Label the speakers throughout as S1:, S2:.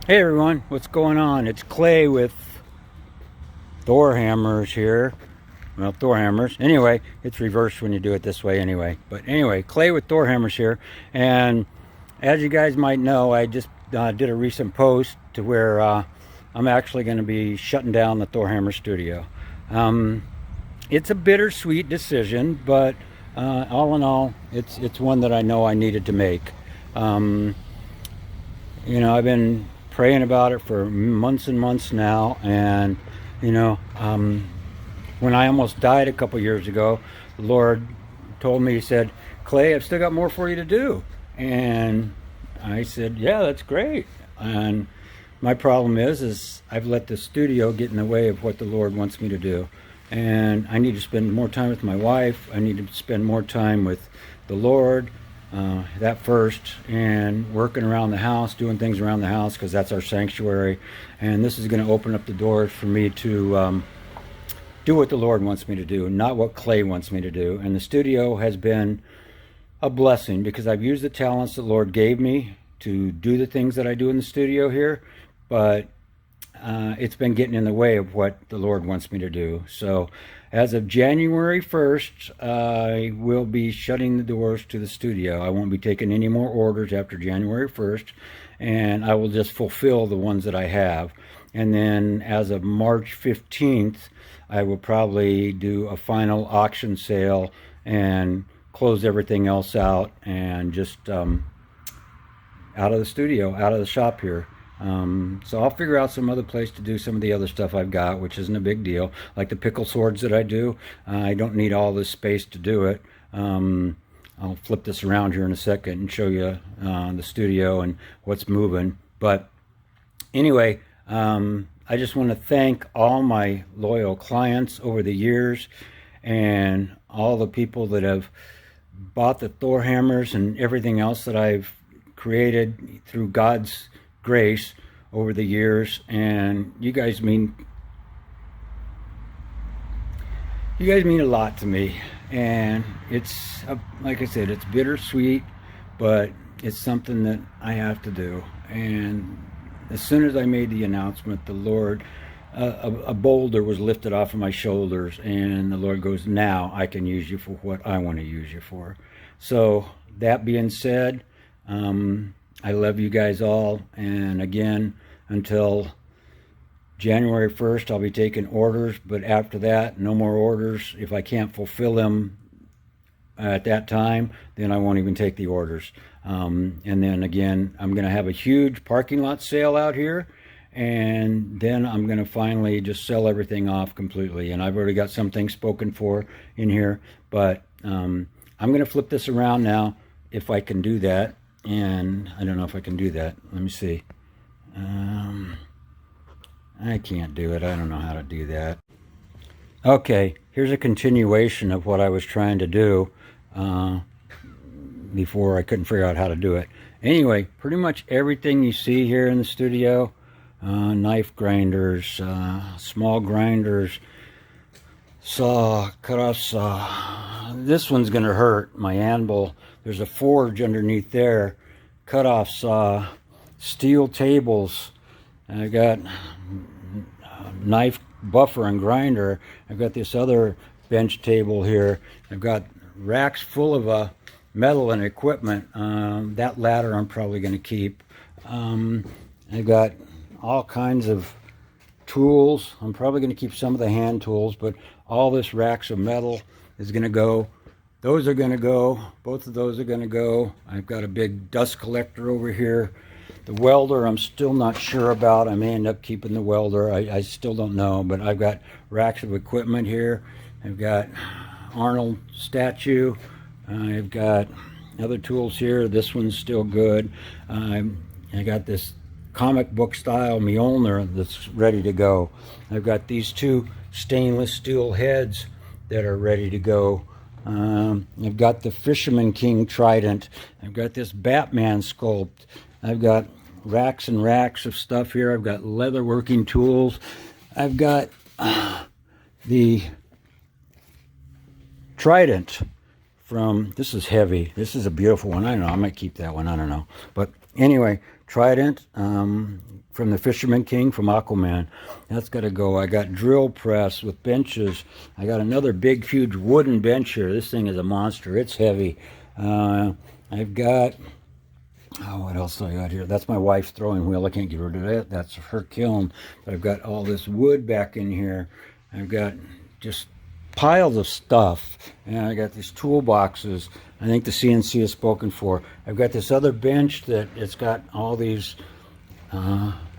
S1: Hey everyone, what's going on? It's Clay with Thorhammers here. Well, Thorhammers. Anyway, it's reversed when you do it this way anyway. But anyway, Clay with Thorhammers here. And as you guys might know, I just did a recent post to where I'm actually going to be shutting down the Thorhammers Studio. It's a bittersweet decision, but all in all, it's one that I know I needed to make. I've been praying about it for months and months now, and when I almost died a couple years ago, the Lord told me, he said, Clay, I've still got more for you to do. And I said, yeah, that's great. And my problem is I've let the studio get in the way of what the Lord wants me to do. And I need to spend more time with my wife. I need to spend more time with the Lord, that first, and working around the house, doing things around the house, because that's our sanctuary. And this is going to open up the doors for me to do what the Lord wants me to do, not what Clay wants me to do. And the studio has been a blessing because I've used the talents the Lord gave me to do the things that I do in the studio here, but it's been getting in the way of what the Lord wants me to do. So as of January 1st, I will be shutting the doors to the studio. I won't be taking any more orders after January 1st, and I will just fulfill the ones that I have. And then as of March 15th, I will probably do a final auction sale and close everything else out and just out of the studio, out of the shop here. So I'll figure out some other place to do some of the other stuff I've got, which isn't a big deal. Like the pickle swords that I do, I don't need all this space to do it. I'll flip this around here in a second and show you the studio and what's moving. But anyway, I just want to thank all my loyal clients over the years and all the people that have bought the Thorhammers and everything else that I've created through God's grace over the years. And you guys mean a lot to me. And it's, like I said, it's bittersweet, but it's something that I have to do. And as soon as I made the announcement, the Lord, a boulder was lifted off of my shoulders, and the Lord goes, now I can use you for what I want to use you for. So that being said, I love you guys all. And again, until January 1st, I'll be taking orders, but after that, no more orders. If I can't fulfill them at that time, then I won't even take the orders. And then again, I'm going to have a huge parking lot sale out here, and then I'm going to finally just sell everything off completely. And I've already got some things spoken for in here, but I'm going to flip this around now if I can do that. And I don't know if I can do that. Let me see. I can't do it. I don't know how to do that. Okay, here's a continuation of what I was trying to do before I couldn't figure out how to do it. Anyway, pretty much everything you see here in the studio, knife grinders, small grinders, saw, cut-off saw. This one's going to hurt, my anvil. There's a forge underneath there, cut-off saw, steel tables. I got knife buffer and grinder. I've got this other bench table here. I've got racks full of metal and equipment. That ladder I'm probably going to keep. I've got all kinds of tools. I'm probably going to keep some of the hand tools, but all this racks of metal is going to go. Those are going to go. Both of those are going to go. I've got a big dust collector over here. The welder I'm still not sure about. I may end up keeping the welder. I still don't know, but I've got racks of equipment here. I've got Arnold statue. I've got other tools here. This one's still good. I got this comic book style Mjolnir that's ready to go. I've got these two stainless steel heads that are ready to go. I've got the Fisherman King trident. I've got this Batman sculpt. I've got racks and racks of stuff here. I've got leather working tools. I've got the trident from, this is heavy. This is a beautiful one. I don't know. I might keep that one. I don't know. But Anyway, Trident from the Fisherman King from Aquaman. That's got to go. I got drill press with benches. I got another big, huge wooden bench here. This thing is a monster. It's heavy. I've got, oh, what else do I got here? That's my wife's throwing wheel. I can't get rid of that. That's her kiln. But I've got all this wood back in here. I've got just piles of stuff, and I got these toolboxes. I think the CNC is spoken for. I've got this other bench that it's got all these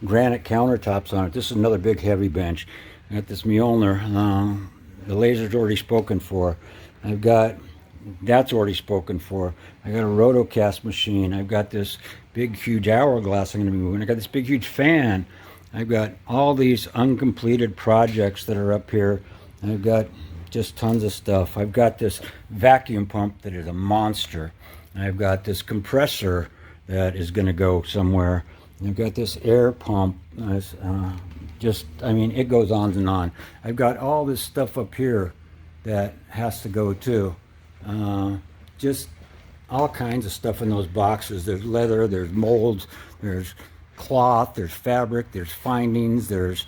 S1: granite countertops on it. This is another big heavy bench. I got this Mjolnir. The laser's already spoken for. I've got, that's already spoken for. I got a rotocast machine. I've got this big huge hourglass I'm going to be moving. I got this big huge fan. I've got all these uncompleted projects that are up here. I've got just tons of stuff. I've got this vacuum pump that is a monster. I've got this compressor that is going to go somewhere. I've got this air pump. Just, I mean, it goes on and on. I've got all this stuff up here that has to go too. Just all kinds of stuff in those boxes. There's leather, there's molds, there's cloth, there's fabric, there's findings, there's,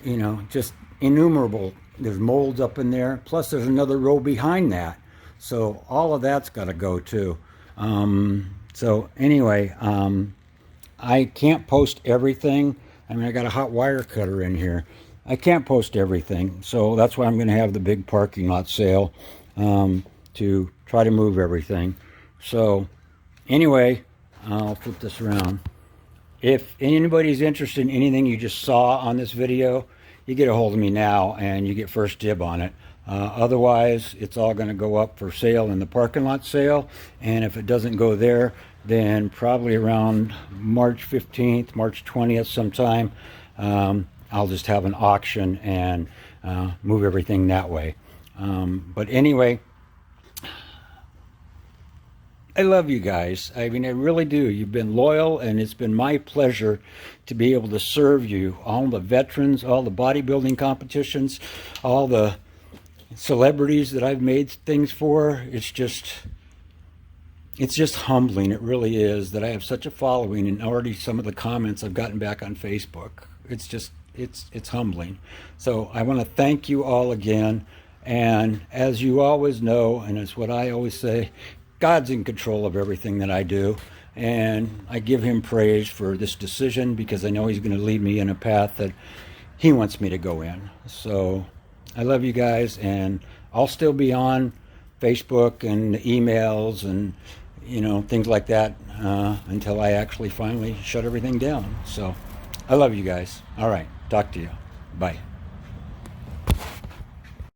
S1: you know, just innumerable. There's molds up in there. Plus there's another row behind that. So all of that's got to go too. So anyway, I can't post everything. I mean, I got a hot wire cutter in here. I can't post everything. So that's why I'm going to have the big parking lot sale to try to move everything. So anyway, I'll flip this around. If anybody's interested in anything you just saw on this video, you get a hold of me now and you get first dib on it. Otherwise, it's all going to go up for sale in the parking lot sale. And if it doesn't go there, then probably around March 15th, March 20th sometime, I'll just have an auction and move everything that way. But anyway, I love you guys. I mean, I really do. You've been loyal, and it's been my pleasure to be able to serve you. All the veterans, all the bodybuilding competitions, all the celebrities that I've made things for. It's just humbling. It really is that I have such a following, and already some of the comments I've gotten back on Facebook. It's just, it's humbling. So I want to thank you all again. And as you always know, and it's what I always say, God's in control of everything that I do, and I give him praise for this decision because I know he's going to lead me in a path that he wants me to go in. So I love you guys, and I'll still be on Facebook and emails and, you know, things like that until I actually finally shut everything down. So I love you guys. All right, talk to you. Bye.